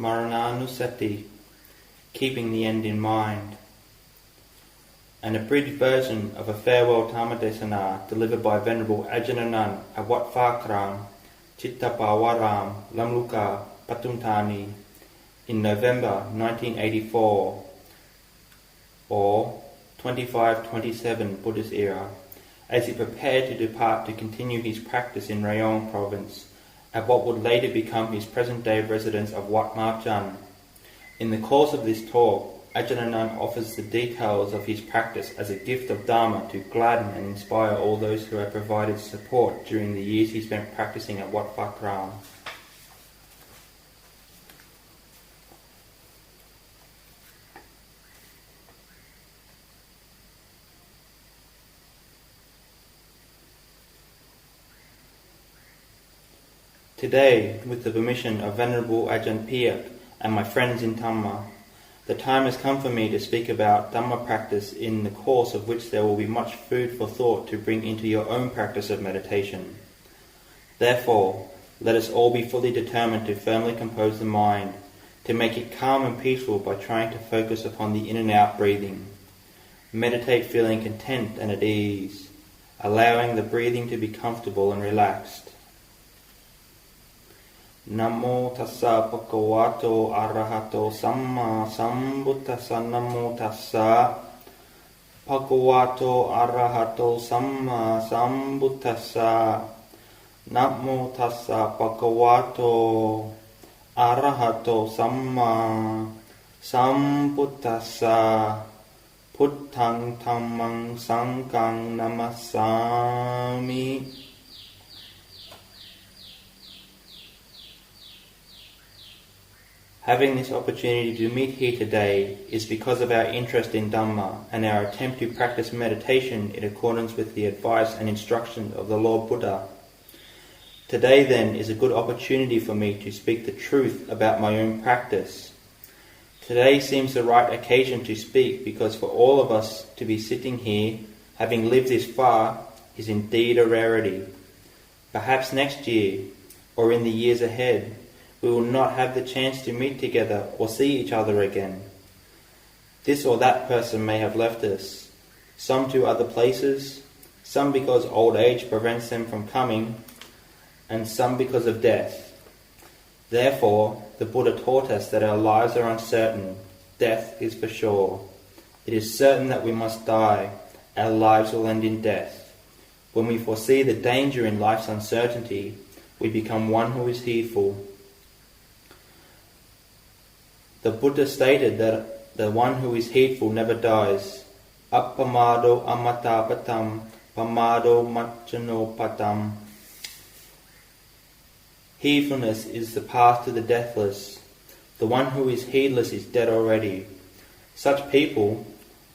Marananussati, keeping the end in mind. An abridged version of a farewell Dhammadesana delivered by Venerable Ajahn Anan at Wat Phra Kram, Chittapawaram, Lamluka, Patumthani, in November 1984, or 2527 Buddhist era, as he prepared to depart to continue his practice in Rayong province, at what would later become his present-day residence of Wat Marjan. In the course of this talk, Ajahn Anan offers the details of his practice as a gift of Dharma to gladden and inspire all those who have provided support during the years he spent practicing at Wat Phra Kram. Today, with the permission of Venerable Ajahn Piyak and my friends in Dhamma, the time has come for me to speak about Dhamma practice, in the course of which there will be much food for thought to bring into your own practice of meditation. Therefore, let us all be fully determined to firmly compose the mind, to make it calm and peaceful by trying to focus upon the in and out breathing. Meditate feeling content and at ease, allowing the breathing to be comfortable and relaxed. Namo tassa bhagavato arahato samma sambuddhassa. Namo tassa bhagavato arahato samma sambuddhassa. Namo tassa bhagavato arahato samma sambuddhassa. Puttang dhammang sanghang namassami. Having this opportunity to meet here today is because of our interest in Dhamma and our attempt to practice meditation in accordance with the advice and instruction of the Lord Buddha. Today then is a good opportunity for me to speak the truth about my own practice. Today seems the right occasion to speak because for all of us to be sitting here, having lived this far, is indeed a rarity. Perhaps next year, or in the years ahead, we will not have the chance to meet together or see each other again. This or that person may have left us, some to other places, some because old age prevents them from coming, and some because of death. Therefore, the Buddha taught us that our lives are uncertain. Death is for sure. It is certain that we must die. Our lives will end in death. When we foresee the danger in life's uncertainty, we become one who is heedful. The Buddha stated that the one who is heedful never dies. Appamado amatapatam, pamado majjanopatam. Heedfulness is the path to the deathless. The one who is heedless is dead already. Such people,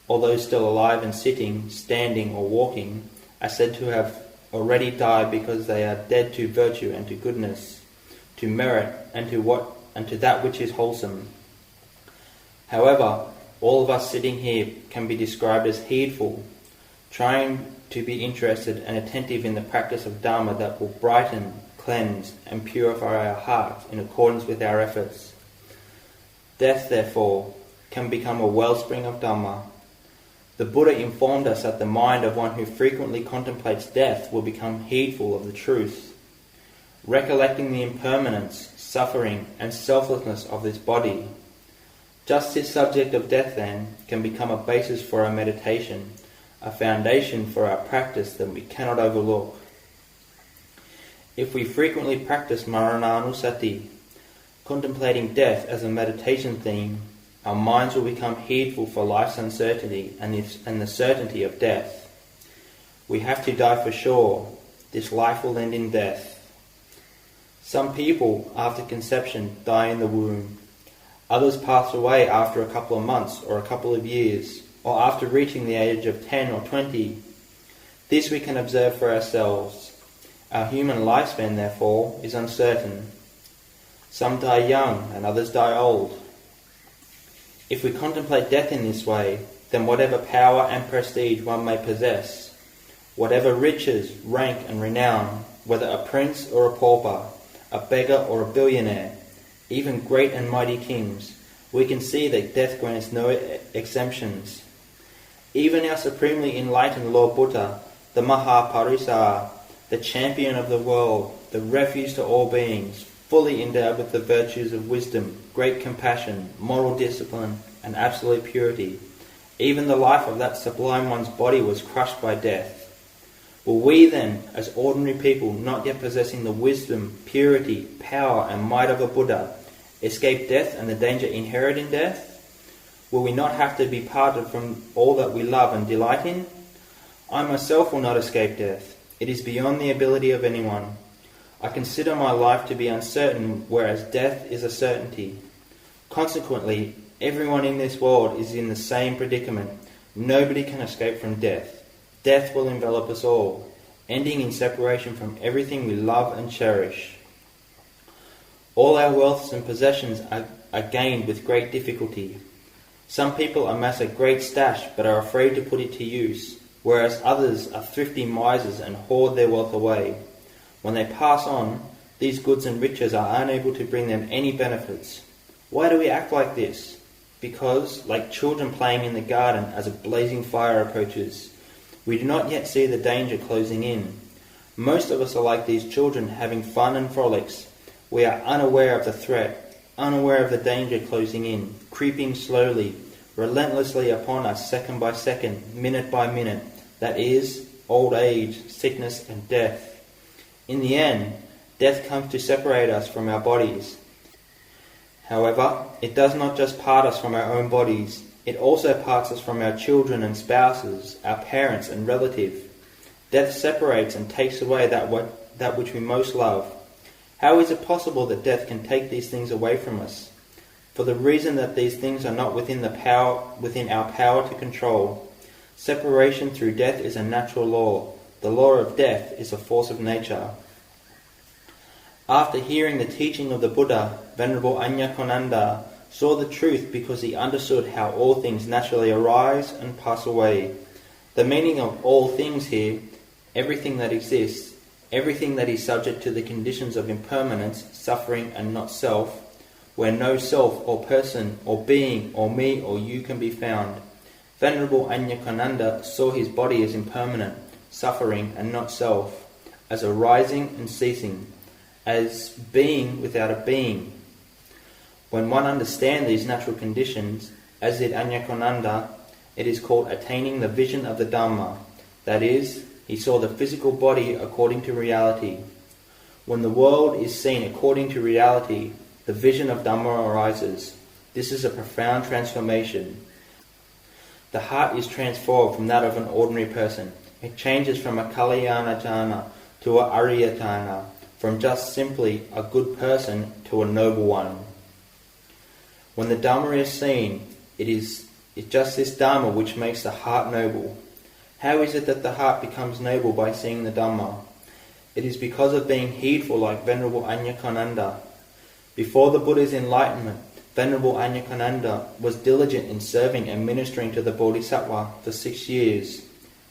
although still alive and sitting, standing or walking, are said to have already died because they are dead to virtue and to goodness, to merit and to that which is wholesome. However, all of us sitting here can be described as heedful, trying to be interested and attentive in the practice of Dharma that will brighten, cleanse and purify our hearts in accordance with our efforts. Death, therefore, can become a wellspring of Dhamma. The Buddha informed us that the mind of one who frequently contemplates death will become heedful of the truth. Recollecting the impermanence, suffering and selflessness of this body, just this subject of death, then, can become a basis for our meditation, a foundation for our practice that we cannot overlook. If we frequently practice Marananussati, contemplating death as a meditation theme, our minds will become heedful for life's uncertainty and the certainty of death. We have to die for sure. This life will end in death. Some people, after conception, die in the womb. Others pass away after a couple of months or a couple of years, or after reaching the age of 10 or 20. This we can observe for ourselves. Our human lifespan, therefore, is uncertain. Some die young and others die old. If we contemplate death in this way, then whatever power and prestige one may possess, whatever riches, rank and renown, whether a prince or a pauper, a beggar or a billionaire, even great and mighty kings, we can see that death grants no exemptions. Even our supremely enlightened Lord Buddha, the Mahaparisa, the champion of the world, the refuge to all beings, fully endowed with the virtues of wisdom, great compassion, moral discipline, and absolute purity, even the life of that sublime one's body was crushed by death. Will we then, as ordinary people not yet possessing the wisdom, purity, power, and might of a Buddha, escape death and the danger inherent in death? Will we not have to be parted from all that we love and delight in? I myself will not escape death. It is beyond the ability of anyone. I consider my life to be uncertain, whereas death is a certainty. Consequently, everyone in this world is in the same predicament. Nobody can escape from death. Death will envelop us all, ending in separation from everything we love and cherish. All our wealths and possessions are gained with great difficulty. Some people amass a great stash but are afraid to put it to use, whereas others are thrifty misers and hoard their wealth away. When they pass on, these goods and riches are unable to bring them any benefits. Why do we act like this? Because, like children playing in the garden as a blazing fire approaches, we do not yet see the danger closing in. Most of us are like these children having fun and frolics. We are unaware of the threat, unaware of the danger closing in, creeping slowly, relentlessly upon us second by second, minute by minute, that is, old age, sickness and death. In the end, death comes to separate us from our bodies. However, it does not just part us from our own bodies, it also parts us from our children and spouses, our parents and relatives. Death separates and takes away that which we most love. How is it possible that death can take these things away from us? For the reason that these things are not within our power to control. Separation through death is a natural law. The law of death is a force of nature. After hearing the teaching of the Buddha, Venerable Akiñcano saw the truth because he understood how all things naturally arise and pass away. The meaning of all things here, everything that exists, everything that is subject to the conditions of impermanence, suffering and not self, where no self or person or being or me or you can be found. Venerable Akiñcano saw his body as impermanent, suffering and not self, as arising and ceasing, as being without a being. When one understands these natural conditions, as did Akiñcano, it is called attaining the vision of the Dhamma. That is, he saw the physical body according to reality. When the world is seen according to reality, the vision of Dhamma arises. This is a profound transformation. The heart is transformed from that of an ordinary person. It changes from a Kalyana Jana to a Ariyatana, from just simply a good person to a noble one. When the Dhamma is seen, it's just this Dhamma which makes the heart noble. How is it that the heart becomes noble by seeing the Dhamma? It is because of being heedful like Venerable Akiñcano. Before the Buddha's enlightenment, Venerable Akiñcano was diligent in serving and ministering to the Bodhisattva for 6 years.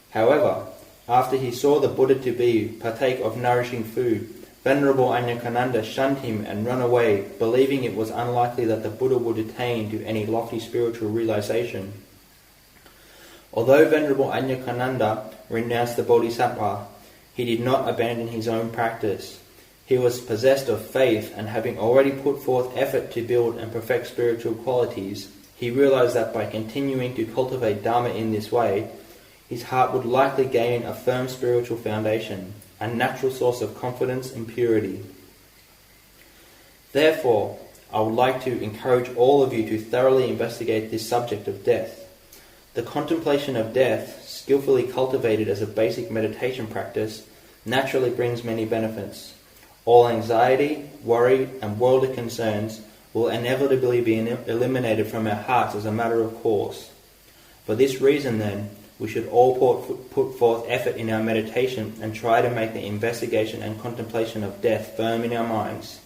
However, after he saw the Buddha to partake of nourishing food, Venerable Akiñcano shunned him and ran away, believing it was unlikely that the Buddha would attain to any lofty spiritual realization. Although Venerable Akiñcano renounced the Bodhisattva, he did not abandon his own practice. He was possessed of faith, and having already put forth effort to build and perfect spiritual qualities, he realized that by continuing to cultivate Dhamma in this way, his heart would likely gain a firm spiritual foundation, a natural source of confidence and purity. Therefore, I would like to encourage all of you to thoroughly investigate this subject of death. The contemplation of death, skillfully cultivated as a basic meditation practice, naturally brings many benefits. All anxiety, worry, and worldly concerns will inevitably be eliminated from our hearts as a matter of course. For this reason, then, we should all put forth effort in our meditation and try to make the investigation and contemplation of death firm in our minds.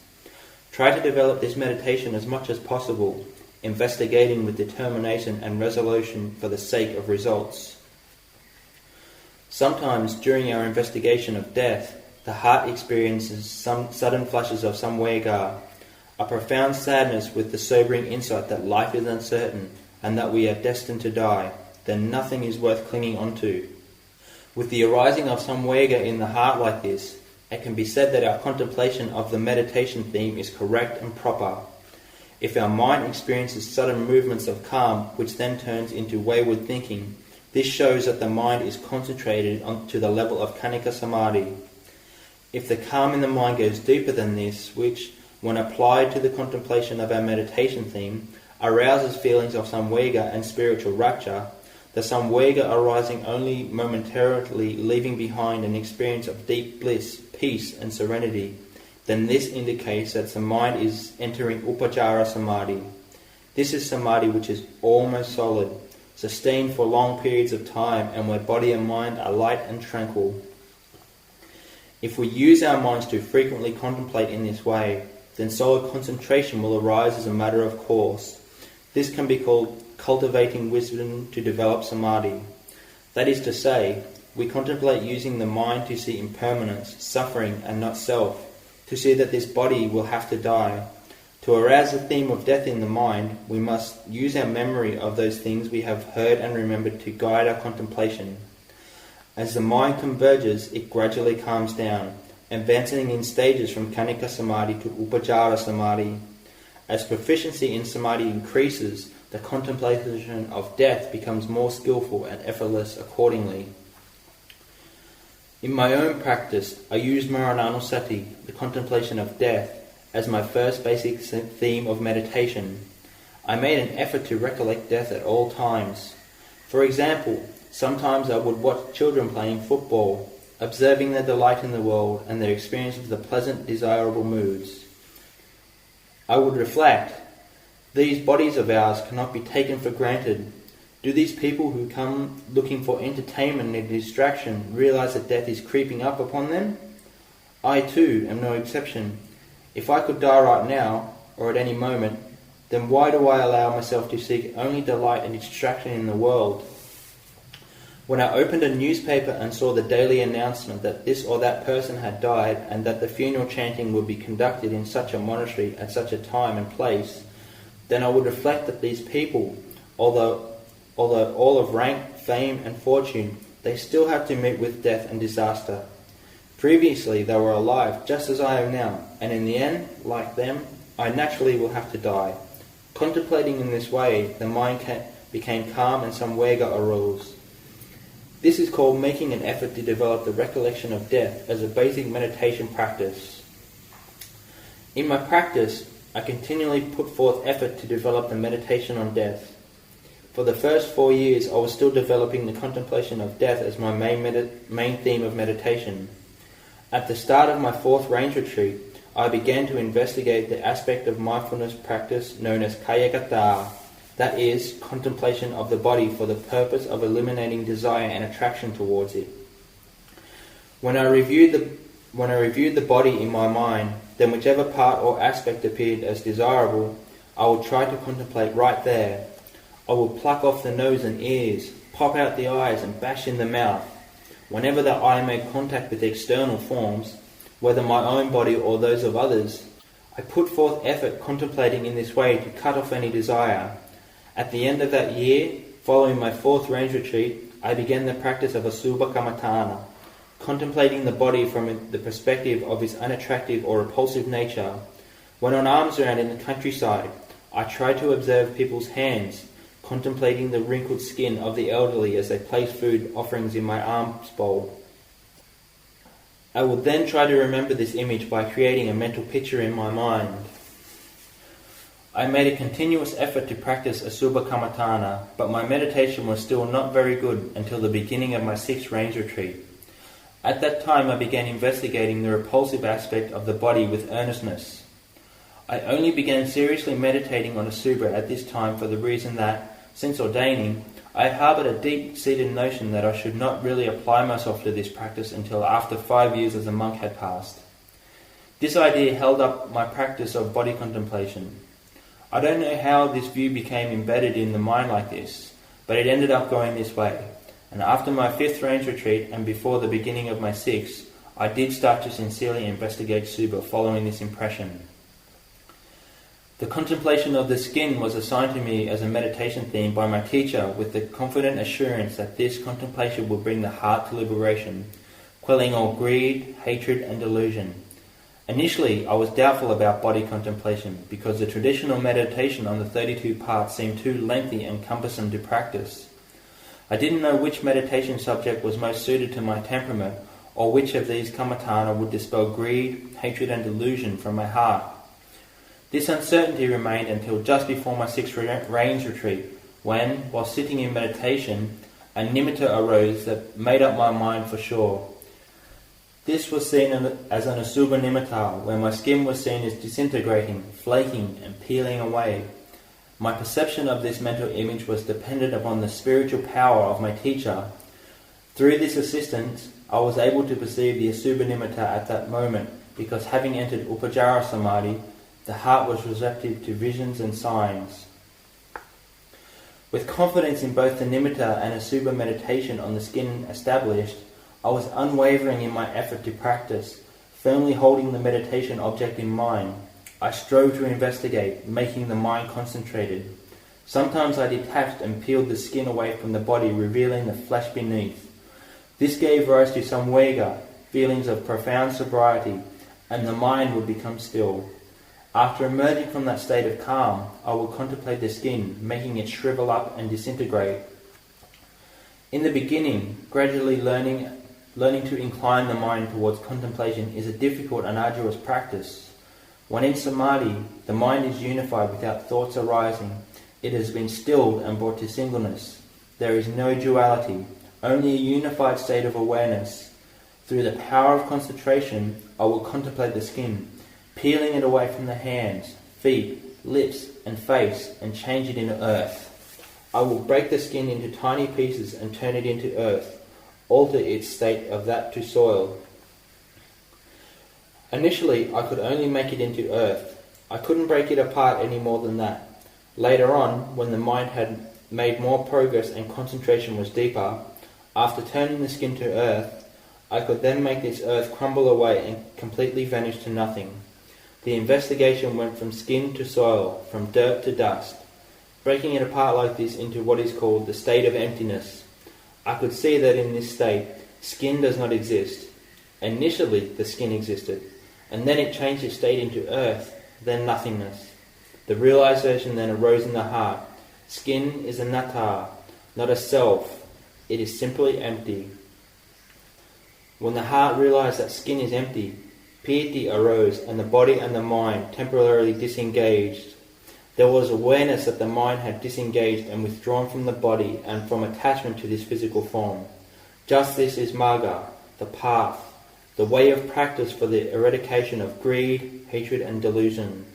Try to develop this meditation as much as possible, investigating with determination and resolution for the sake of results. Sometimes during our investigation of death, the heart experiences some sudden flashes of samvega, a profound sadness with the sobering insight that life is uncertain and that we are destined to die, then nothing is worth clinging onto. With the arising of some samvega in the heart like this, it can be said that our contemplation of the meditation theme is correct and proper. If our mind experiences sudden movements of calm, which then turns into wayward thinking, this shows that the mind is concentrated to the level of Khanika Samadhi. If the calm in the mind goes deeper than this, which, when applied to the contemplation of our meditation theme, arouses feelings of samvega and spiritual rapture, the samvega arising only momentarily leaving behind an experience of deep bliss, peace and serenity, then this indicates that the mind is entering Upajjhara Samadhi. This is Samadhi which is almost solid, sustained for long periods of time, and where body and mind are light and tranquil. If we use our minds to frequently contemplate in this way, then solid concentration will arise as a matter of course. This can be called cultivating wisdom to develop Samadhi. That is to say, we contemplate using the mind to see impermanence, suffering and not self, to see that this body will have to die. To arouse the theme of death in the mind, we must use our memory of those things we have heard and remembered to guide our contemplation. As the mind converges, it gradually calms down, advancing in stages from Khanika Samadhi to Upajjhara Samadhi. As proficiency in Samadhi increases, the contemplation of death becomes more skillful and effortless accordingly. In my own practice, I use Marananussati, the contemplation of death, as my first basic theme of meditation. I made an effort to recollect death at all times. For example, sometimes I would watch children playing football, observing their delight in the world and their experience of the pleasant, desirable moods. I would reflect, these bodies of ours cannot be taken for granted. Do these people who come looking for entertainment and distraction realize that death is creeping up upon them? I too am no exception. If I could die right now, or at any moment, then why do I allow myself to seek only delight and distraction in the world? When I opened a newspaper and saw the daily announcement that this or that person had died and that the funeral chanting would be conducted in such a monastery at such a time and place, then I would reflect that these people, although all of rank, fame and fortune, they still have to meet with death and disaster. Previously they were alive just as I am now, and in the end, like them, I naturally will have to die. Contemplating in this way, the mind became calm and samvega arose. This is called making an effort to develop the recollection of death as a basic meditation practice. In my practice, I continually put forth effort to develop the meditation on death. For the first 4 years, I was still developing the contemplation of death as my main theme of meditation. At the start of my 4th range retreat, I began to investigate the aspect of mindfulness practice known as kayagata, that is, contemplation of the body for the purpose of eliminating desire and attraction towards it. When I reviewed the body in my mind, then whichever part or aspect appeared as desirable, I would try to contemplate right there. I would pluck off the nose and ears, pop out the eyes and bash in the mouth. Whenever the eye made contact with external forms, whether my own body or those of others, I put forth effort contemplating in this way to cut off any desire. At the end of that year, following my 4th range retreat, I began the practice of Asubha Kammatthana, contemplating the body from the perspective of its unattractive or repulsive nature. When on alms round in the countryside, I tried to observe people's hands, contemplating the wrinkled skin of the elderly as they placed food offerings in my alms bowl. I would then try to remember this image by creating a mental picture in my mind. I made a continuous effort to practice Asubha Kammatthana, but my meditation was still not very good until the beginning of my 6th range retreat. At that time I began investigating the repulsive aspect of the body with earnestness. I only began seriously meditating on Asubha at this time for the reason that, since ordaining, I harboured a deep-seated notion that I should not really apply myself to this practice until after 5 years as a monk had passed. This idea held up my practice of body contemplation. I don't know how this view became embedded in the mind like this, but it ended up going this way, and after my 5th range retreat and before the beginning of my 6th, I did start to sincerely investigate Subha following this impression. The contemplation of the skin was assigned to me as a meditation theme by my teacher with the confident assurance that this contemplation will bring the heart to liberation, quelling all greed, hatred and delusion. Initially, I was doubtful about body contemplation because the traditional meditation on the 32 parts seemed too lengthy and cumbersome to practice. I didn't know which meditation subject was most suited to my temperament or which of these kammatthana would dispel greed, hatred and delusion from my heart. This uncertainty remained until just before my 6th rains retreat, when, while sitting in meditation, a nimitta arose that made up my mind for sure. This was seen as an asubha nimitta, where my skin was seen as disintegrating, flaking and peeling away. My perception of this mental image was dependent upon the spiritual power of my teacher. Through this assistance, I was able to perceive the asubha nimitta at that moment, because having entered upajjhara samadhi, the heart was receptive to visions and signs. With confidence in both the nimitta and asubha meditation on the skin established, I was unwavering in my effort to practice, firmly holding the meditation object in mind. I strove to investigate, making the mind concentrated. Sometimes I detached and peeled the skin away from the body, revealing the flesh beneath. This gave rise to some vega, feelings of profound sobriety, and the mind would become still. After emerging from that state of calm, I would contemplate the skin, making it shrivel up and disintegrate. In the beginning, gradually learning to incline the mind towards contemplation is a difficult and arduous practice. When in samadhi, the mind is unified without thoughts arising. It has been stilled and brought to singleness. There is no duality, only a unified state of awareness. Through the power of concentration, I will contemplate the skin, peeling it away from the hands, feet, lips and face and change it into earth. I will break the skin into tiny pieces and turn it into earth, alter its state of that to soil. Initially, I could only make it into earth. I couldn't break it apart any more than that. Later on, when the mind had made more progress and concentration was deeper, after turning the skin to earth, I could then make this earth crumble away and completely vanish to nothing. The investigation went from skin to soil, from dirt to dust. Breaking it apart like this into what is called the state of emptiness, I could see that in this state, skin does not exist. Initially, the skin existed, and then it changed its state into earth, then nothingness. The realization then arose in the heart. Skin is anatta, not a self. It is simply empty. When the heart realized that skin is empty, piti arose and the body and the mind temporarily disengaged. There was awareness that the mind had disengaged and withdrawn from the body and from attachment to this physical form. Just this is magga, the path, the way of practice for the eradication of greed, hatred and delusion.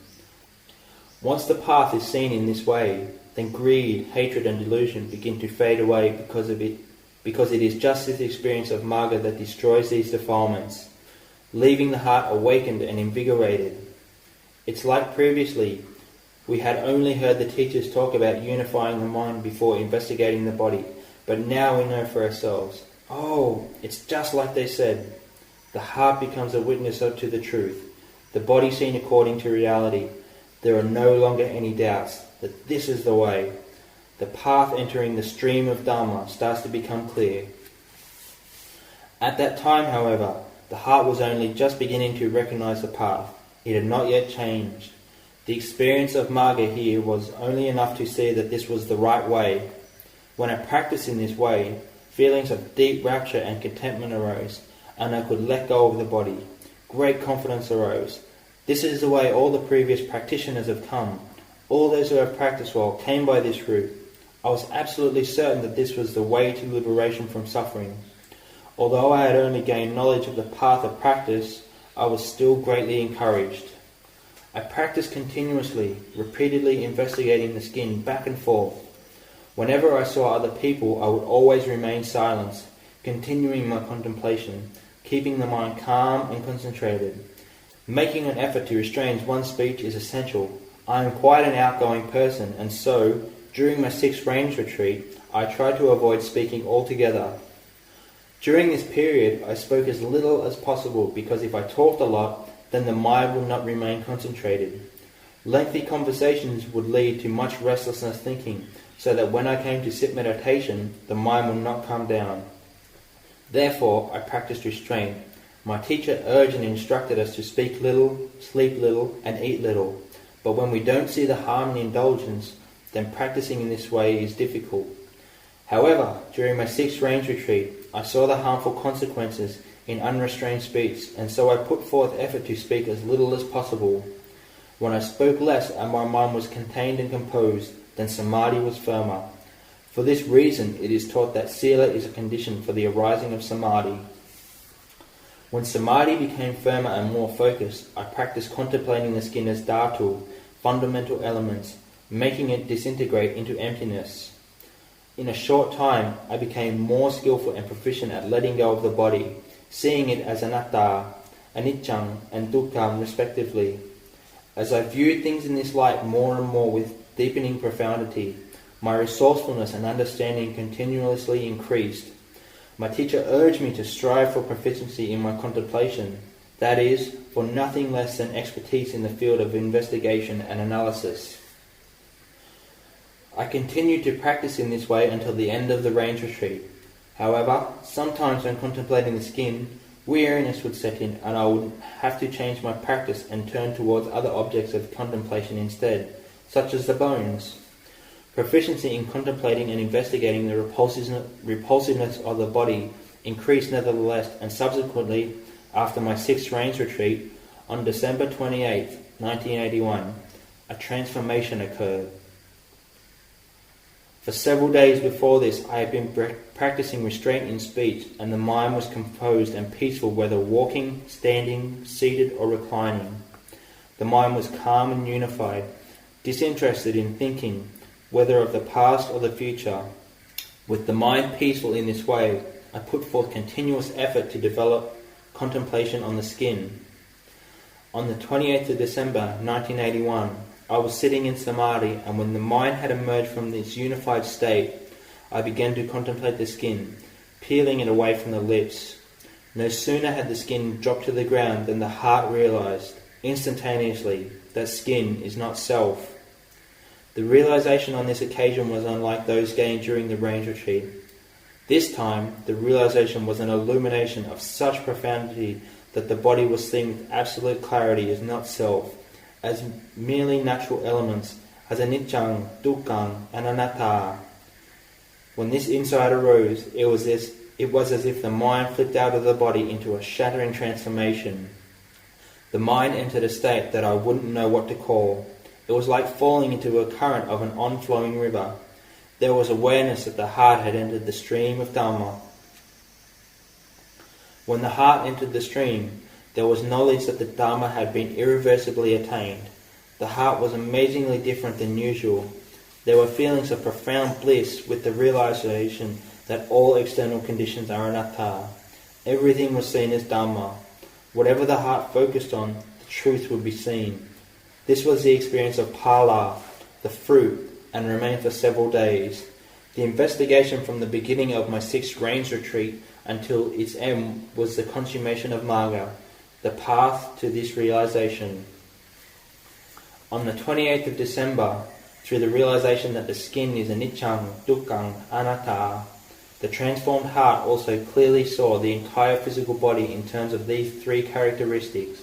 Once the path is seen in this way, then greed, hatred and delusion begin to fade away because it is just this experience of magga that destroys these defilements, leaving the heart awakened and invigorated. It's like previously, we had only heard the teachers talk about unifying the mind before investigating the body, but now we know for ourselves. Oh, it's just like they said. The heart becomes a witness to the truth, the body seen according to reality. There are no longer any doubts that this is the way. The path entering the stream of Dharma starts to become clear. At that time, however, the heart was only just beginning to recognize the path. It had not yet changed. The experience of Magga here was only enough to see that this was the right way. When I practiced in this way, feelings of deep rapture and contentment arose, and I could let go of the body. Great confidence arose. This is the way all the previous practitioners have come. All those who have practiced well came by this route. I was absolutely certain that this was the way to liberation from suffering. Although I had only gained knowledge of the path of practice, I was still greatly encouraged. I practiced continuously, repeatedly investigating the skin back and forth. Whenever I saw other people, I would always remain silent, continuing my contemplation, keeping the mind calm and concentrated. Making an effort to restrain one's speech is essential. I am quite an outgoing person, and so, during my 6th range retreat, I tried to avoid speaking altogether. During this period, I spoke as little as possible because if I talked a lot, then the mind would not remain concentrated. Lengthy conversations would lead to much restlessness thinking, so that when I came to sit meditation, the mind would not come down. Therefore, I practiced restraint. My teacher urged and instructed us to speak little, sleep little, and eat little. But when we don't see the harm in indulgence, then practicing in this way is difficult. However, during my 6th range retreat, I saw the harmful consequences in unrestrained speech, and so I put forth effort to speak as little as possible. When I spoke less and my mind was contained and composed, then samadhi was firmer. For this reason, it is taught that sila is a condition for the arising of samadhi. When samadhi became firmer and more focused, I practiced contemplating the skin as dhatu, fundamental elements, making it disintegrate into emptiness. In a short time, I became more skillful and proficient at letting go of the body, seeing it as anatta, anicca, and dukkha respectively. As I viewed things in this light more and more with deepening profundity, my resourcefulness and understanding continuously increased. My teacher urged me to strive for proficiency in my contemplation, that is, for nothing less than expertise in the field of investigation and analysis. I continued to practice in this way until the end of the range retreat. However, sometimes when contemplating the skin, weariness would set in and I would have to change my practice and turn towards other objects of contemplation instead, such as the bones. Proficiency in contemplating and investigating the repulsiveness of the body increased nevertheless, and subsequently, after my 6th range retreat, on December 28, 1981, a transformation occurred. For several days before this, I had been practicing restraint in speech, and the mind was composed and peaceful whether walking, standing, seated or reclining. The mind was calm and unified, disinterested in thinking, whether of the past or the future. With the mind peaceful in this way, I put forth continuous effort to develop contemplation on the skin. On the 28th of December 1981, I was sitting in samadhi, and when the mind had emerged from this unified state, I began to contemplate the skin, peeling it away from the lips. No sooner had the skin dropped to the ground than the heart realized, instantaneously, that skin is not self. The realization on this occasion was unlike those gained during the range retreat. This time, the realization was an illumination of such profundity that the body was seen with absolute clarity as not self, as merely natural elements, as anicca, dukkha, and anatta. When this insight arose, it was as if the mind flipped out of the body into a shattering transformation. The mind entered a state that I wouldn't know what to call. It was like falling into a current of an on-flowing river. There was awareness that the heart had entered the stream of Dhamma. When the heart entered the stream, there was knowledge that the Dhamma had been irreversibly attained. The heart was amazingly different than usual. There were feelings of profound bliss with the realization that all external conditions are anatta. Everything was seen as Dhamma. Whatever the heart focused on, the truth would be seen. This was the experience of phala, the fruit, and remained for several days. The investigation from the beginning of my 6th range retreat until its end was the consummation of Marga, the path to this realization. On the 28th of December, through the realization that the skin is anicca, dukkha, anatta, the transformed heart also clearly saw the entire physical body in terms of these 3 characteristics.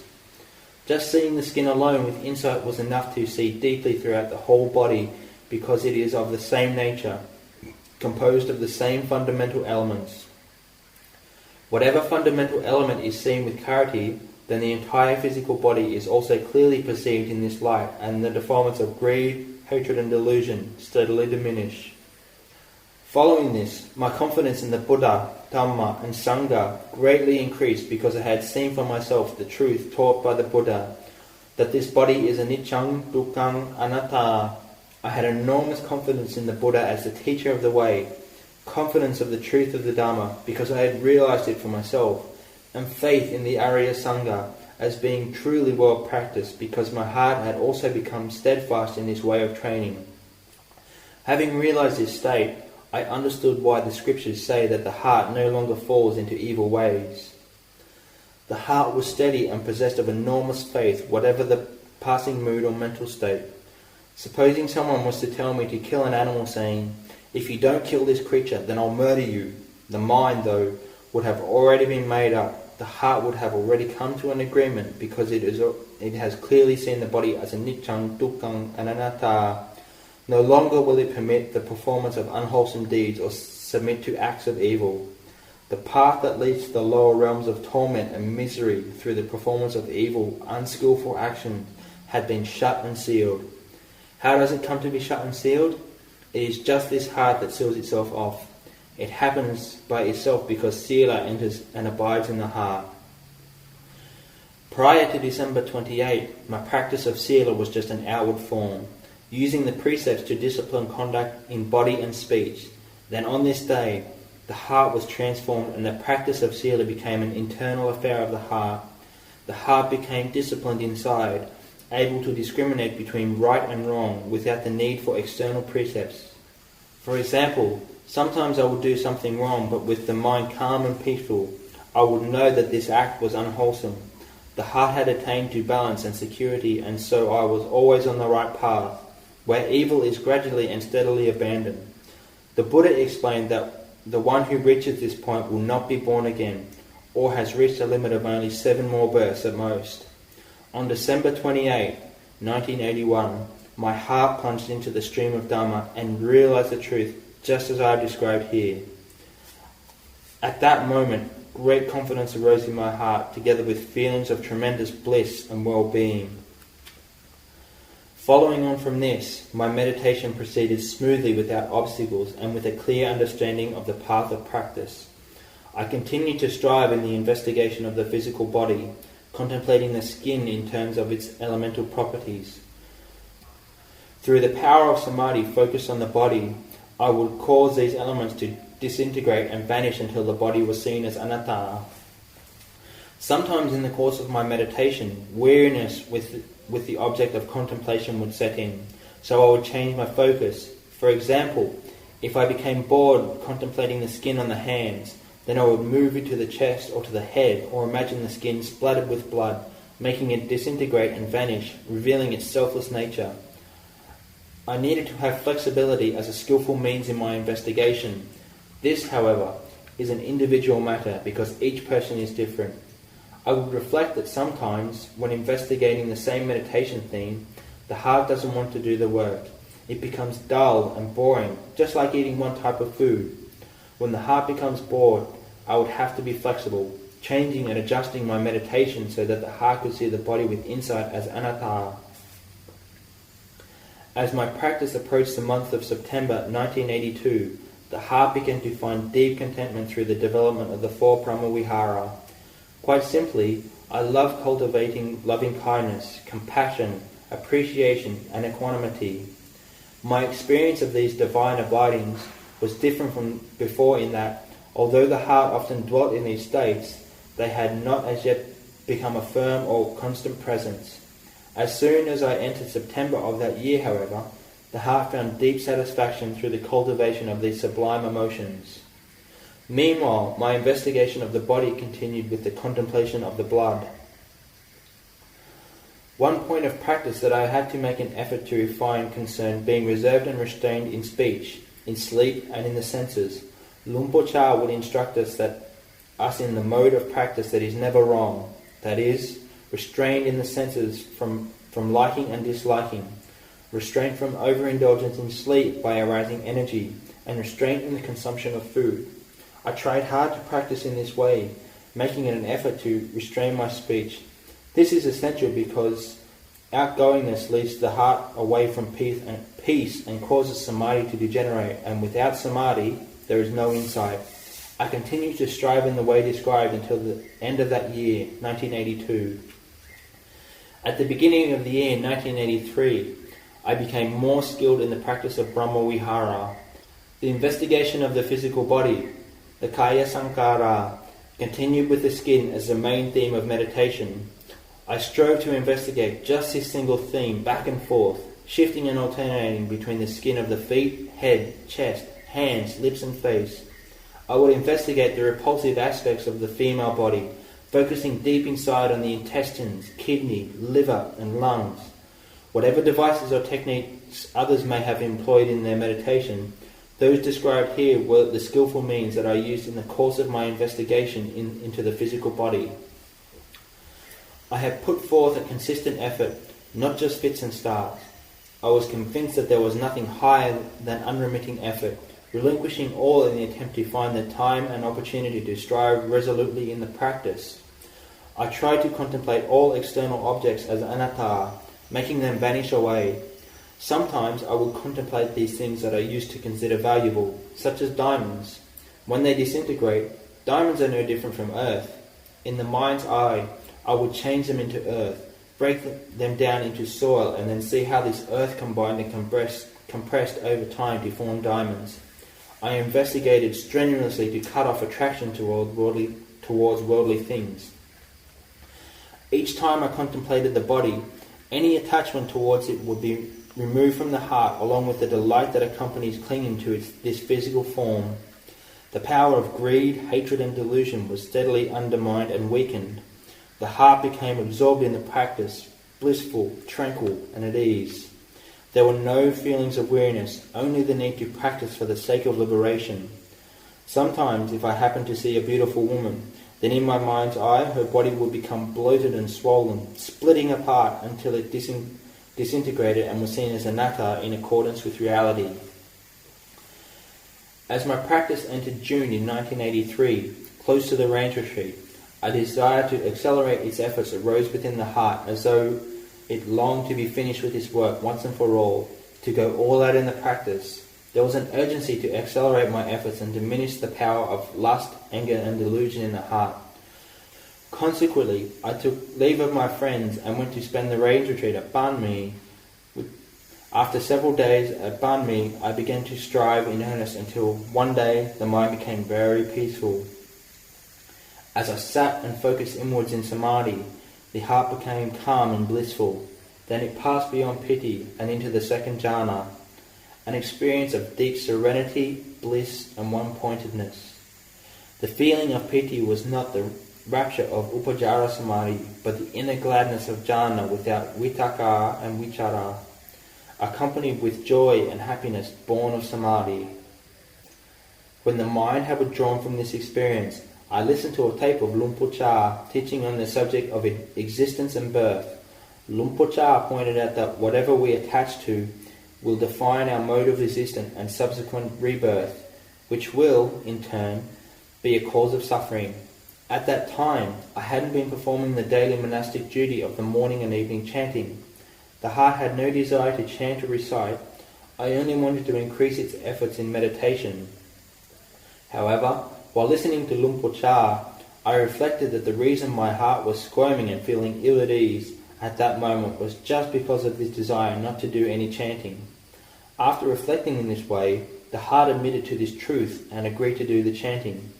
Just seeing the skin alone with insight was enough to see deeply throughout the whole body, because it is of the same nature, composed of the same fundamental elements. Whatever fundamental element is seen with clarity, then the entire physical body is also clearly perceived in this light, and the defilements of greed, hatred and delusion steadily diminish. Following this, my confidence in the Buddha, Dhamma and Sangha greatly increased, because I had seen for myself the truth taught by the Buddha, that this body is anicca, dukkha, anatta. I had enormous confidence in the Buddha as the teacher of the way, confidence of the truth of the Dhamma because I had realized it for myself, and faith in the Arya Sangha as being truly well practiced because my heart had also become steadfast in this way of training. Having realized this state, I understood why the scriptures say that the heart no longer falls into evil ways. The heart was steady and possessed of enormous faith, whatever the passing mood or mental state. Supposing someone was to tell me to kill an animal, saying, "If you don't kill this creature, then I'll murder you," the mind, though, would have already been made up. The heart would have already come to an agreement because it has clearly seen the body as aniccan, dukkhan, and anatta. No longer will it permit the performance of unwholesome deeds or submit to acts of evil. The path that leads to the lower realms of torment and misery through the performance of evil, unskillful actions had been shut and sealed. How does it come to be shut and sealed? It is just this heart that seals itself off. It happens by itself because Sila enters and abides in the heart. Prior to December 28, my practice of Sila was just an outward form, using the precepts to discipline conduct in body and speech. Then on this day, the heart was transformed and the practice of Sila became an internal affair of the heart. The heart became disciplined inside, able to discriminate between right and wrong without the need for external precepts. For example, sometimes I would do something wrong, but with the mind calm and peaceful, I would know that this act was unwholesome. The heart had attained to balance and security, and so I was always on the right path, where evil is gradually and steadily abandoned. The Buddha explained that the one who reaches this point will not be born again, or has reached a limit of only 7 more births at most. On December 28, 1981, my heart plunged into the stream of Dharma and realized the truth just as I have described here. At that moment, great confidence arose in my heart, together with feelings of tremendous bliss and well-being. Following on from this, my meditation proceeded smoothly without obstacles and with a clear understanding of the path of practice. I continued to strive in the investigation of the physical body, contemplating the skin in terms of its elemental properties. Through the power of samadhi focused on the body, I would cause these elements to disintegrate and vanish until the body was seen as anatta. Sometimes in the course of my meditation, weariness with the object of contemplation would set in, so I would change my focus. For example, if I became bored contemplating the skin on the hands, then I would move it to the chest or to the head, or imagine the skin splattered with blood, making it disintegrate and vanish, revealing its selfless nature. I needed to have flexibility as a skillful means in my investigation. This, however, is an individual matter because each person is different. I would reflect that sometimes, when investigating the same meditation theme, the heart doesn't want to do the work. It becomes dull and boring, just like eating one type of food. When the heart becomes bored, I would have to be flexible, changing and adjusting my meditation so that the heart could see the body with insight as anatta. As my practice approached the month of September 1982, the heart began to find deep contentment through the development of the 4 Brahmavihara. Quite simply, I love cultivating loving kindness, compassion, appreciation, and equanimity. My experience of these divine abidings was different from before in that, although the heart often dwelt in these states, they had not as yet become a firm or constant presence. As soon as I entered September of that year, however, the heart found deep satisfaction through the cultivation of these sublime emotions. Meanwhile, my investigation of the body continued with the contemplation of the blood. One point of practice that I had to make an effort to refine concerned being reserved and restrained in speech, in sleep, and in the senses. Lumpur Cha would instruct us in the mode of practice that is never wrong, that is, restrained in the senses from liking and disliking, restraint from overindulgence in sleep by arousing energy, and restraint in the consumption of food. I tried hard to practice in this way, making it an effort to restrain my speech. This is essential because outgoingness leads the heart away from peace and causes samadhi to degenerate, and without samadhi there is no insight. I continued to strive in the way described until the end of that year, 1982. At the beginning of the year, 1983, I became more skilled in the practice of Brahmavihara. The investigation of the physical body, the Kaya Sankara, continued with the skin as the main theme of meditation. I strove to investigate just this single theme back and forth, shifting and alternating between the skin of the feet, head, chest, hands, lips and face. I would investigate the repulsive aspects of the female body, focusing deep inside on the intestines, kidney, liver and lungs. Whatever devices or techniques others may have employed in their meditation, those described here were the skillful means that I used in the course of my investigation into the physical body. I have put forth a consistent effort, not just fits and starts. I was convinced that there was nothing higher than unremitting effort, relinquishing all in the attempt to find the time and opportunity to strive resolutely in the practice. I tried to contemplate all external objects as anatta, making them vanish away. Sometimes I would contemplate these things that I used to consider valuable, such as diamonds. When they disintegrate, diamonds are no different from earth. In the mind's eye, I would change them into earth, break them down into soil, and then see how this earth combined and compressed over time to form diamonds. I investigated strenuously to cut off attraction towards worldly things. Each time I contemplated the body, any attachment towards it would be removed from the heart, along with the delight that accompanies clinging to this physical form. The power of greed, hatred and delusion was steadily undermined and weakened. The heart became absorbed in the practice, blissful, tranquil and at ease. There were no feelings of weariness, only the need to practice for the sake of liberation. Sometimes, if I happened to see a beautiful woman, then in my mind's eye her body would become bloated and swollen, splitting apart until it disintegrated and was seen as anatta in accordance with reality. As my practice entered June in 1983, close to the range retreat, a desire to accelerate its efforts arose within the heart, as though it longed to be finished with its work once and for all, to go all out in the practice. There was an urgency to accelerate my efforts and diminish the power of lust, anger and delusion in the heart. Consequently, I took leave of my friends and went to spend the range retreat at Banh Mi. After several days at Banh Mi, I began to strive in earnest until one day the mind became very peaceful. As I sat and focused inwards in samadhi, the heart became calm and blissful. Then it passed beyond piti and into the second jhana, an experience of deep serenity, bliss and one-pointedness. The feeling of piti was not the rapture of upacara samadhi, but the inner gladness of jhana without vitaka and vichara, accompanied with joy and happiness born of samadhi. When the mind had withdrawn from this experience, I listened to a tape of Lumpo Cha teaching on the subject of existence and birth. Lumpo Cha pointed out that whatever we attach to will define our mode of existence and subsequent rebirth, which will, in turn, be a cause of suffering. At that time, I hadn't been performing the daily monastic duty of the morning and evening chanting. The heart had no desire to chant or recite. I only wanted to increase its efforts in meditation. However, while listening to Lumpo Cha, I reflected that the reason my heart was squirming and feeling ill at ease at that moment was just because of this desire not to do any chanting. After reflecting in this way, the heart admitted to this truth and agreed to do the chanting.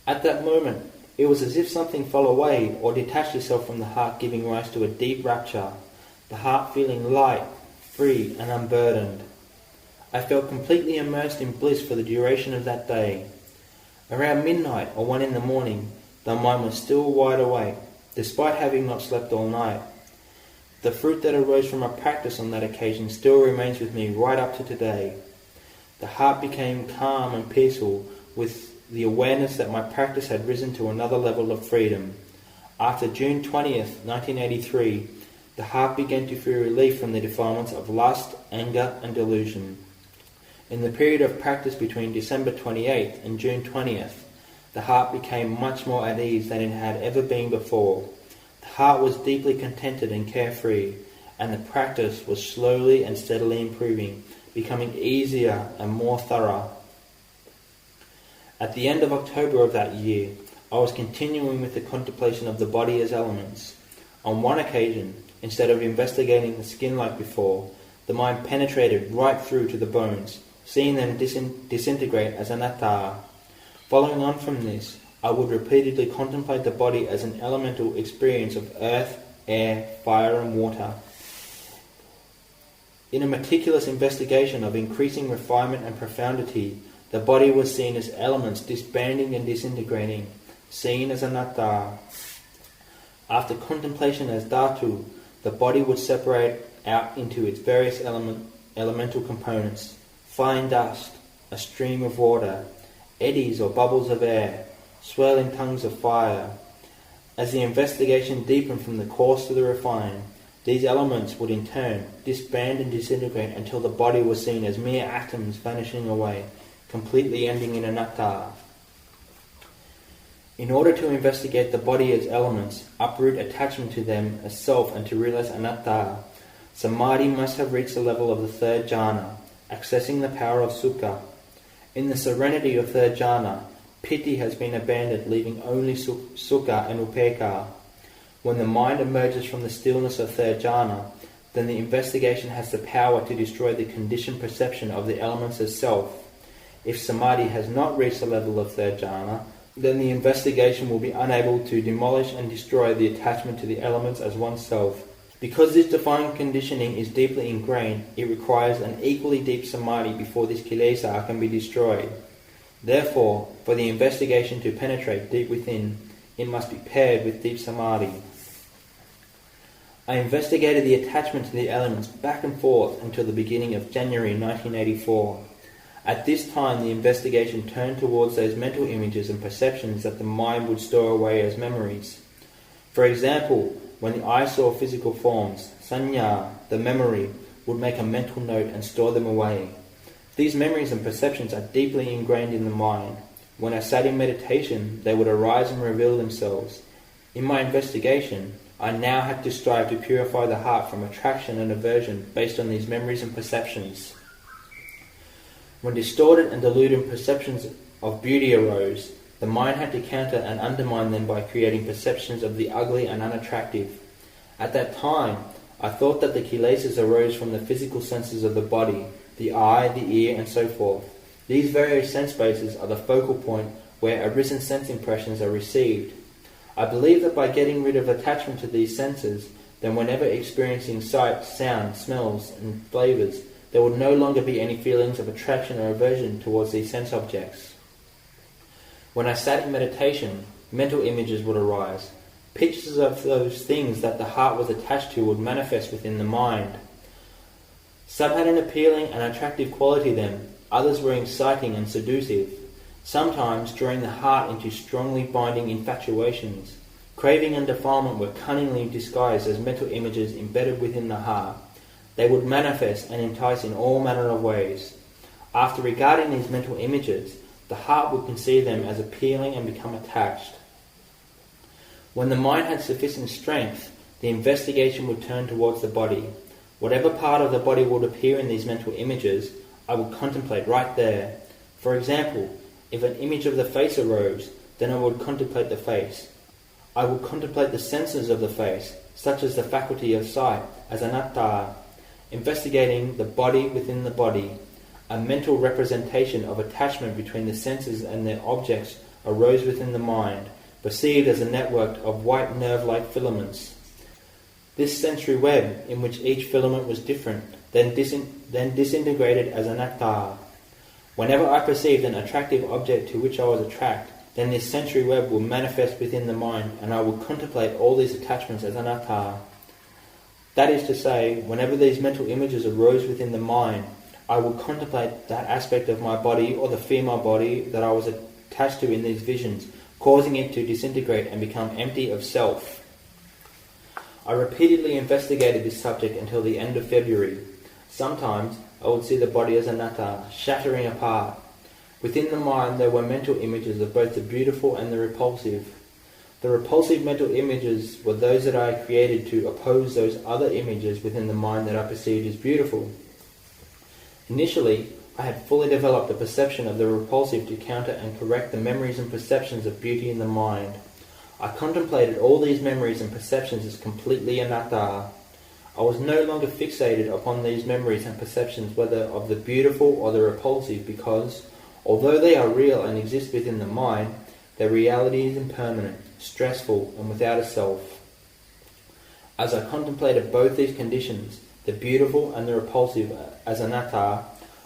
At that moment, it was as if something fell away or detached itself from the heart, giving rise to a deep rapture, the heart feeling light, free and unburdened. I felt completely immersed in bliss for the duration of that day. Around midnight or 1 in the morning, the mind was still wide awake, despite having not slept all night. The fruit that arose from my practice on that occasion still remains with me right up to today. The heart became calm and peaceful with the awareness that my practice had risen to another level of freedom. After June 20th, 1983, the heart began to feel relief from the defilements of lust, anger and delusion. In the period of practice between December 28th and June 20th, the heart became much more at ease than it had ever been before. The heart was deeply contented and carefree, and the practice was slowly and steadily improving, becoming easier and more thorough. At the end of October of that year, I was continuing with the contemplation of the body as elements. On one occasion, instead of investigating the skin like before, the mind penetrated right through to the bones, seeing them disintegrate as anatta. Following on from this, I would repeatedly contemplate the body as an elemental experience of earth, air, fire and water. In a meticulous investigation of increasing refinement and profundity, the body was seen as elements disbanding and disintegrating, seen as anatta. After contemplation as dhatu, the body would separate out into its various elemental components: fine dust, a stream of water, eddies or bubbles of air, swirling tongues of fire. As the investigation deepened from the coarse to the refined, these elements would in turn disband and disintegrate until the body was seen as mere atoms vanishing away, completely ending in anatta. In order to investigate the body as elements, uproot attachment to them as self, and to realize anatta, samadhi must have reached the level of the third jhana, accessing the power of sukha. In the serenity of third jhana, piti has been abandoned, leaving only sukha and upekkha. When the mind emerges from the stillness of third jhana, then the investigation has the power to destroy the conditioned perception of the elements as self. If samadhi has not reached the level of third jhana, then the investigation will be unable to demolish and destroy the attachment to the elements as oneself. Because this defined conditioning is deeply ingrained, it requires an equally deep samadhi before this kilesa can be destroyed. Therefore, for the investigation to penetrate deep within, it must be paired with deep samadhi. I investigated the attachment to the elements back and forth until the beginning of January 1984. At this time, the investigation turned towards those mental images and perceptions that the mind would store away as memories. For example, when the eye saw physical forms, sanya, the memory, would make a mental note and store them away. These memories and perceptions are deeply ingrained in the mind. When I sat in meditation, they would arise and reveal themselves. In my investigation, I now had to strive to purify the heart from attraction and aversion based on these memories and perceptions. When distorted and deluded perceptions of beauty arose, the mind had to counter and undermine them by creating perceptions of the ugly and unattractive. At that time, I thought that the kilesas arose from the physical senses of the body, the eye, the ear, and so forth. These various sense bases are the focal point where arisen sense impressions are received. I believe that by getting rid of attachment to these senses, then whenever experiencing sight, sound, smells, and flavours, there would no longer be any feelings of attraction or aversion towards these sense objects. When I sat in meditation, mental images would arise. Pictures of those things that the heart was attached to would manifest within the mind. Some had an appealing and attractive quality to them, others were exciting and seductive. Sometimes drawing the heart into strongly binding infatuations. Craving and defilement were cunningly disguised as mental images embedded within the heart. They would manifest and entice in all manner of ways. After regarding these mental images, the heart would conceive them as appealing and become attached. When the mind had sufficient strength, the investigation would turn towards the body. Whatever part of the body would appear in these mental images, I would contemplate right there. For example, if an image of the face arose, then I would contemplate the face. I would contemplate the senses of the face, such as the faculty of sight, as anatta, investigating the body within the body. A mental representation of attachment between the senses and their objects arose within the mind, perceived as a network of white nerve-like filaments. This sensory web, in which each filament was different, then disintegrated as anatta. Whenever I perceived an attractive object to which I was attracted, then this sensory web will manifest within the mind, and I will contemplate all these attachments as anatta. That is to say, whenever these mental images arose within the mind, I would contemplate that aspect of my body or the female body that I was attached to in these visions, causing it to disintegrate and become empty of self. I repeatedly investigated this subject until the end of February. Sometimes I would see the body as anatta, shattering apart. Within the mind there were mental images of both the beautiful and the repulsive. The repulsive mental images were those that I created to oppose those other images within the mind that I perceived as beautiful. Initially, I had fully developed a perception of the repulsive to counter and correct the memories and perceptions of beauty in the mind. I contemplated all these memories and perceptions as completely anatta. I was no longer fixated upon these memories and perceptions, whether of the beautiful or the repulsive, because, although they are real and exist within the mind, their reality is impermanent, stressful, and without a self. As I contemplated both these conditions, the beautiful and the repulsive, as anatta,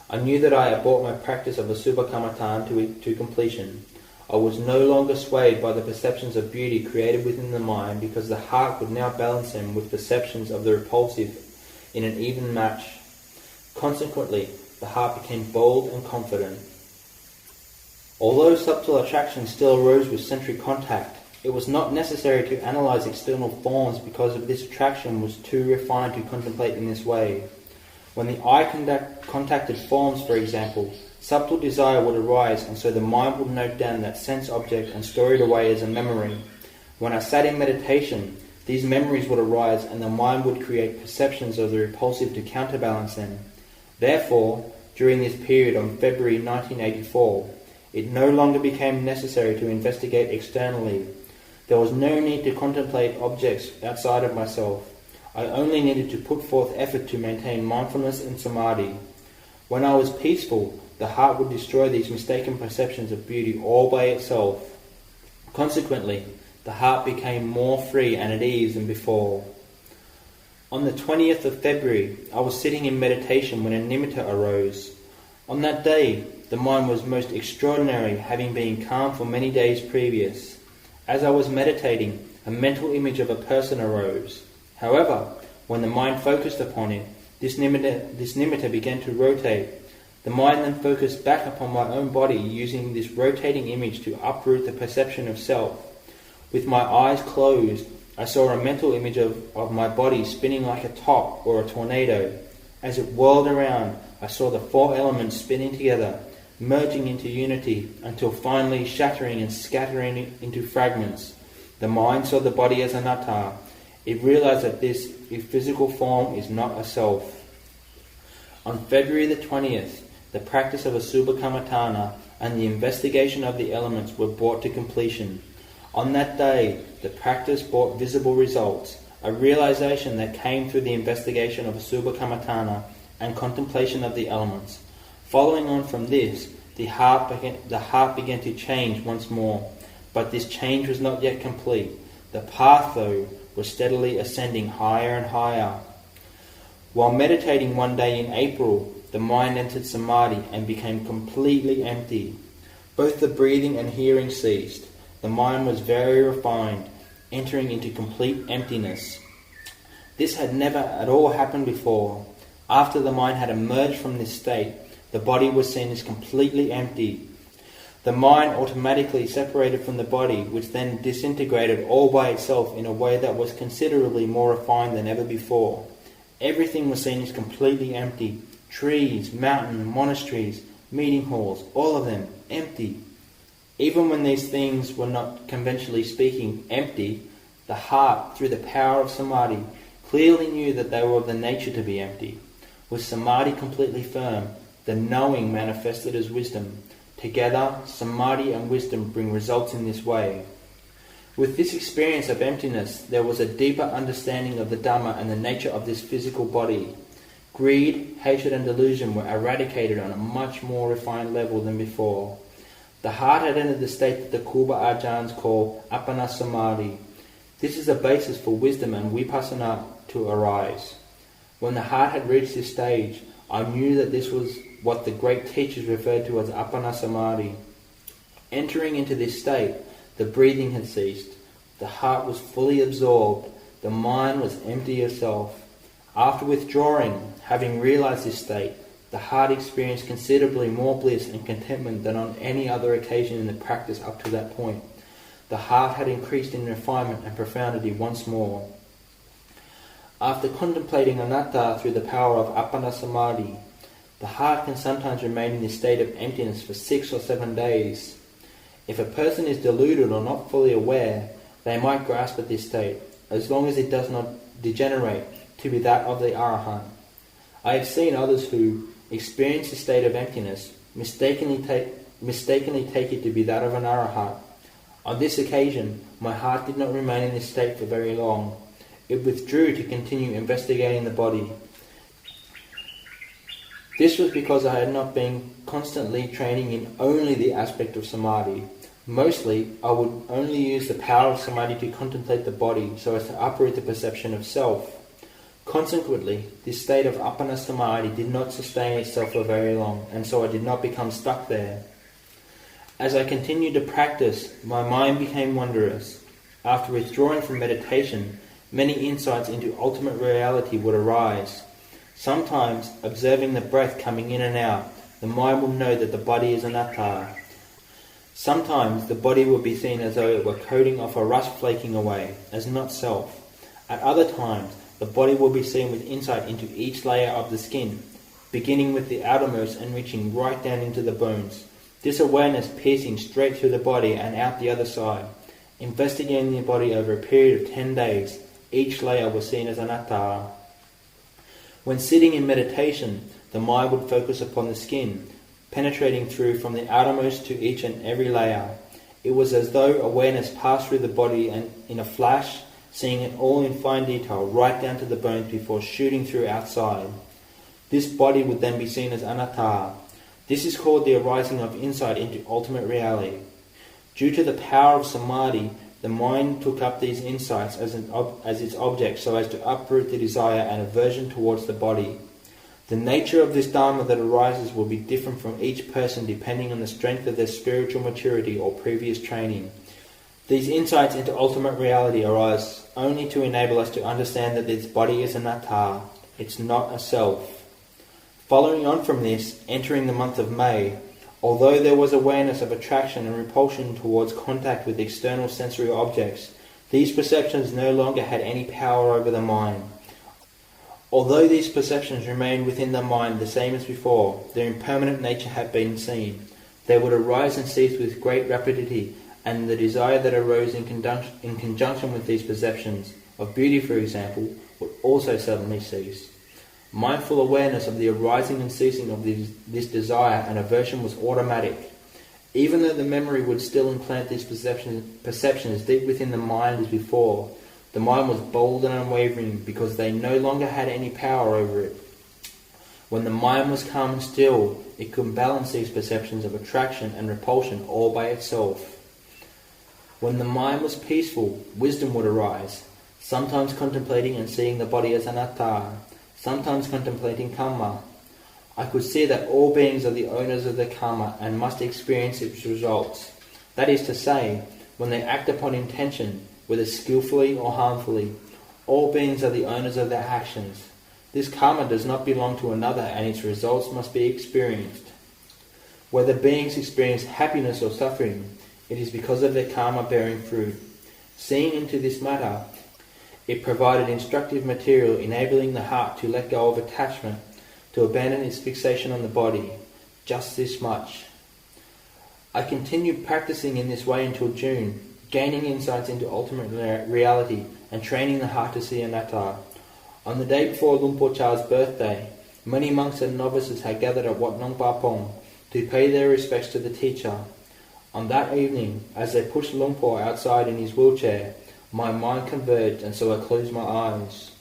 I knew that I had brought my practice of Asubha Kamatan to completion. I was no longer swayed by the perceptions of beauty created within the mind, because the heart could now balance them with perceptions of the repulsive, in an even match. Consequently, the heart became bold and confident. Although subtle attraction still arose with sensory contact, it was not necessary to analyze external forms because of this attraction was too refined to contemplate in this way. When the eye contacted forms, for example, subtle desire would arise, and so the mind would note down that sense object and store it away as a memory. When I sat in meditation, these memories would arise and the mind would create perceptions of the repulsive to counterbalance them. Therefore, during this period of February 1984, it no longer became necessary to investigate externally. There was no need to contemplate objects outside of myself. I only needed to put forth effort to maintain mindfulness and samadhi. When I was peaceful, the heart would destroy these mistaken perceptions of beauty all by itself. Consequently, the heart became more free and at ease than before. On the 20th of February, I was sitting in meditation when a nimitta arose. On that day, the mind was most extraordinary, having been calm for many days previous. As I was meditating, a mental image of a person arose. However, when the mind focused upon it, this nimitta began to rotate. The mind then focused back upon my own body, using this rotating image to uproot the perception of self. With my eyes closed, I saw a mental image of my body spinning like a top or a tornado. As it whirled around, I saw the four elements spinning together, merging into unity, until finally shattering and scattering into fragments. The mind saw the body as anatta. It realized that this physical form is not a self. On February the 20th, the practice of Asubha Kammatthana and the investigation of the elements were brought to completion. On that day, the practice brought visible results, a realization that came through the investigation of Asubha Kammatthana and contemplation of the elements. Following on from this, the heart began to change once more, but this change was not yet complete. The path, though, was steadily ascending higher and higher. While meditating one day in April, the mind entered samadhi and became completely empty. Both the breathing and hearing ceased. The mind was very refined, entering into complete emptiness. This had never at all happened before. After the mind had emerged from this state, the body was seen as completely empty. The mind automatically separated from the body, which then disintegrated all by itself in a way that was considerably more refined than ever before. Everything was seen as completely empty. Trees, mountains, monasteries, meeting halls, all of them empty. Even when these things were not, conventionally speaking, empty, the heart, through the power of samadhi, clearly knew that they were of the nature to be empty. With samadhi completely firm, the knowing manifested as wisdom. Together, samadhi and wisdom bring results in this way. With this experience of emptiness, there was a deeper understanding of the Dhamma and the nature of this physical body. Greed, hatred and delusion were eradicated on a much more refined level than before. The heart had entered the state that the Kulba Ajahns call Appana Samadhi. This is a basis for wisdom and vipassana to arise. When the heart had reached this stage, I knew that this was what the great teachers referred to as Appana Samadhi. Entering into this state, the breathing had ceased. The heart was fully absorbed. The mind was empty of self. After withdrawing, having realized this state, the heart experienced considerably more bliss and contentment than on any other occasion in the practice up to that point. The heart had increased in refinement and profundity once more. After contemplating anatta through the power of Appana Samadhi, the heart can sometimes remain in this state of emptiness for 6 or 7 days. If a person is deluded or not fully aware, they might grasp at this state, as long as it does not degenerate to be that of the Arahant. I have seen others who experience a state of emptiness, mistakenly take it to be that of an Arahant. On this occasion, my heart did not remain in this state for very long. It withdrew to continue investigating the body. This was because I had not been constantly training in only the aspect of samadhi. Mostly, I would only use the power of samadhi to contemplate the body so as to uproot the perception of self. Consequently, this state of appana samadhi did not sustain itself for very long, and so I did not become stuck there. As I continued to practice, my mind became wondrous. After withdrawing from meditation, many insights into ultimate reality would arise. Sometimes, observing the breath coming in and out, the mind will know that the body is anatta. Sometimes the body will be seen as though it were coating off a rust flaking away, as not self. At other times, the body will be seen with insight into each layer of the skin, beginning with the outermost and reaching right down into the bones. This awareness piercing straight through the body and out the other side. Investigating the body over a period of 10 days, each layer was seen as anatta. When sitting in meditation, the mind would focus upon the skin, penetrating through from the outermost to each and every layer. It was as though awareness passed through the body and in a flash, seeing it all in fine detail right down to the bones before shooting through outside. This body would then be seen as anatta. This is called the arising of insight into ultimate reality. Due to the power of samadhi, the mind took up these insights as its object so as to uproot the desire and aversion towards the body. The nature of this dharma that arises will be different from each person depending on the strength of their spiritual maturity or previous training. These insights into ultimate reality arise only to enable us to understand that this body is anatta. It's not a self. Following on from this, entering the month of May, although there was awareness of attraction and repulsion towards contact with external sensory objects, these perceptions no longer had any power over the mind. Although these perceptions remained within the mind the same as before, their impermanent nature had been seen. They would arise and cease with great rapidity, and the desire that arose in conjunction with these perceptions, of beauty for example, would also suddenly cease. Mindful awareness of the arising and ceasing of this desire and aversion was automatic. Even though the memory would still implant these perceptions deep within the mind as before, the mind was bold and unwavering because they no longer had any power over it. When the mind was calm and still, it could balance these perceptions of attraction and repulsion all by itself. When the mind was peaceful, wisdom would arise, sometimes contemplating and seeing the body as anatta, sometimes contemplating karma. I could see that all beings are the owners of their karma and must experience its results. That is to say, when they act upon intention, whether skillfully or harmfully, all beings are the owners of their actions. This karma does not belong to another and its results must be experienced. Whether beings experience happiness or suffering, it is because of their karma bearing fruit. Seeing into this matter, it provided instructive material enabling the heart to let go of attachment, to abandon its fixation on the body. Just this much. I continued practicing in this way until June, gaining insights into ultimate reality and training the heart to see anatta. On the day before Luang Por Chah's birthday, many monks and novices had gathered at Wat Nong Pa Pong to pay their respects to the teacher. On that evening, as they pushed Luang Por outside in his wheelchair, my mind converged and so I closed my eyes.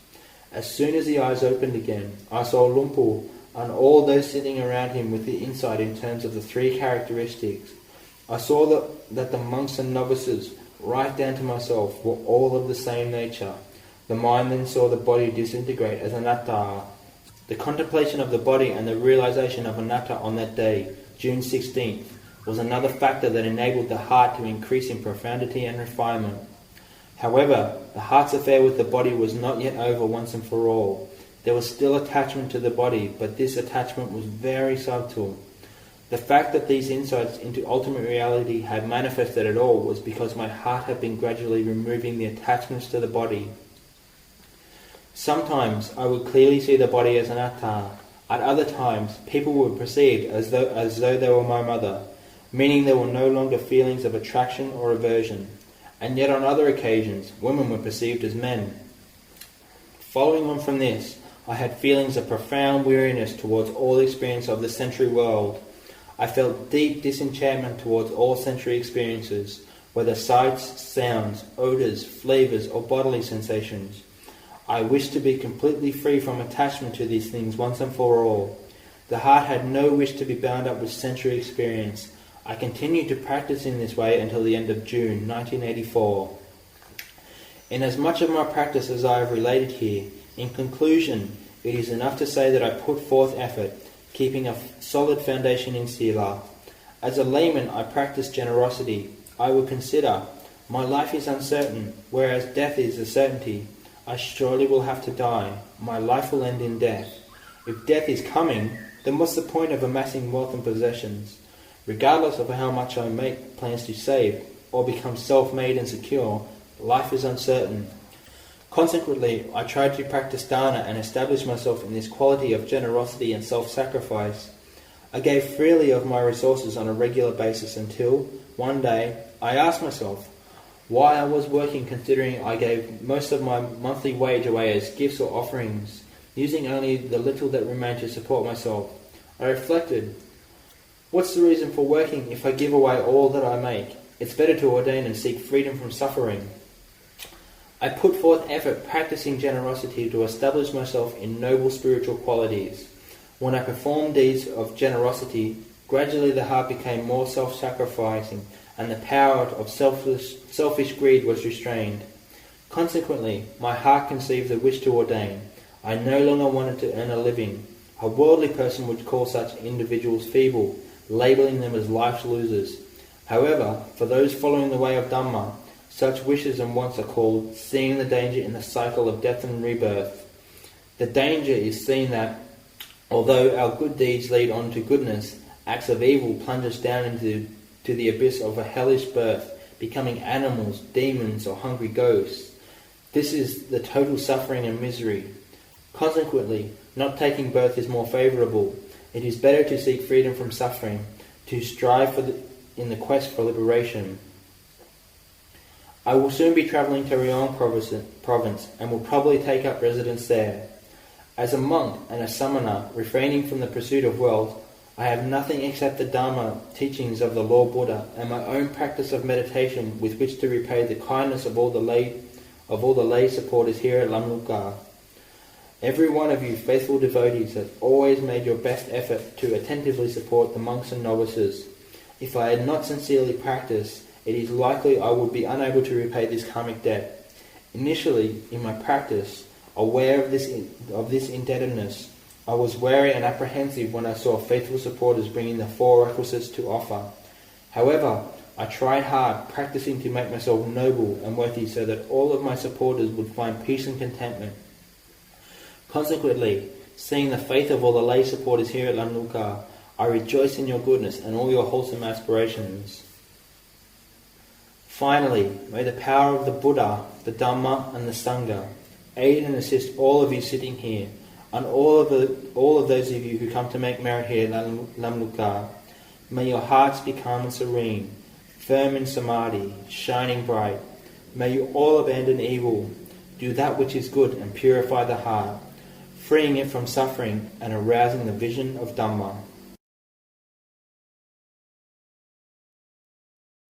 As soon as the eyes opened again, I saw Luang Por and all those sitting around him with the insight in terms of the three characteristics. I saw that the monks and novices, right down to myself, were all of the same nature. The mind then saw the body disintegrate as anatta. The contemplation of the body and the realization of anatta on that day, June 16th, was another factor that enabled the heart to increase in profundity and refinement. However, the heart's affair with the body was not yet over once and for all. There was still attachment to the body, but this attachment was very subtle. The fact that these insights into ultimate reality had manifested at all was because my heart had been gradually removing the attachments to the body. Sometimes I would clearly see the body as anatta. At other times, people were perceived as though they were my mother, meaning there were no longer feelings of attraction or aversion. And yet on other occasions, women were perceived as men. Following on from this, I had feelings of profound weariness towards all experience of the sensory world. I felt deep disenchantment towards all sensory experiences, whether sights, sounds, odours, flavours, or bodily sensations. I wished to be completely free from attachment to these things once and for all. The heart had no wish to be bound up with sensory experience. I continued to practice in this way until the end of June 1984. In as much of my practice as I have related here, in conclusion, it is enough to say that I put forth effort, keeping a solid foundation in Sila. As a layman, I practice generosity. I would consider, my life is uncertain, whereas death is a certainty. I surely will have to die. My life will end in death. If death is coming, then what's the point of amassing wealth and possessions? Regardless of how much I make plans to save, or become self-made and secure, life is uncertain. Consequently, I tried to practice dana and establish myself in this quality of generosity and self-sacrifice. I gave freely of my resources on a regular basis until, one day, I asked myself why I was working, considering I gave most of my monthly wage away as gifts or offerings, using only the little that remained to support myself. I reflected, what's the reason for working if I give away all that I make? It's better to ordain and seek freedom from suffering. I put forth effort practicing generosity to establish myself in noble spiritual qualities. When I performed deeds of generosity, gradually the heart became more self-sacrificing, and the power of selfish greed was restrained. Consequently, my heart conceived the wish to ordain. I no longer wanted to earn a living. A worldly person would call such individuals feeble, labelling them as life's losers. However, for those following the way of Dhamma, such wishes and wants are called seeing the danger in the cycle of death and rebirth. The danger is seeing that, although our good deeds lead on to goodness, acts of evil plunge us down into the abyss of a hellish birth, becoming animals, demons, or hungry ghosts. This is the total suffering and misery. Consequently, not taking birth is more favourable. It is better to seek freedom from suffering, to strive in the quest for liberation. I will soon be travelling to Rayong province and will probably take up residence there. As a monk and a samana, refraining from the pursuit of wealth, I have nothing except the Dharma teachings of the Lord Buddha and my own practice of meditation with which to repay the kindness of all the lay supporters here at Lamluka. Every one of you faithful devotees has always made your best effort to attentively support the monks and novices. If I had not sincerely practiced, it is likely I would be unable to repay this karmic debt. Initially, in my practice, aware of this indebtedness, I was wary and apprehensive when I saw faithful supporters bringing the 4 requisites to offer. However, I tried hard, practicing to make myself noble and worthy so that all of my supporters would find peace and contentment. Consequently, seeing the faith of all the lay supporters here at Lamluka, I rejoice in your goodness and all your wholesome aspirations. Finally, may the power of the Buddha, the Dhamma and the Sangha aid and assist all of you sitting here, and all of those of you who come to make merit here at Lamluka. May your hearts be calm and serene, firm in samadhi, shining bright. May you all abandon evil, do that which is good and purify the heart, freeing it from suffering and arousing the vision of Dhamma.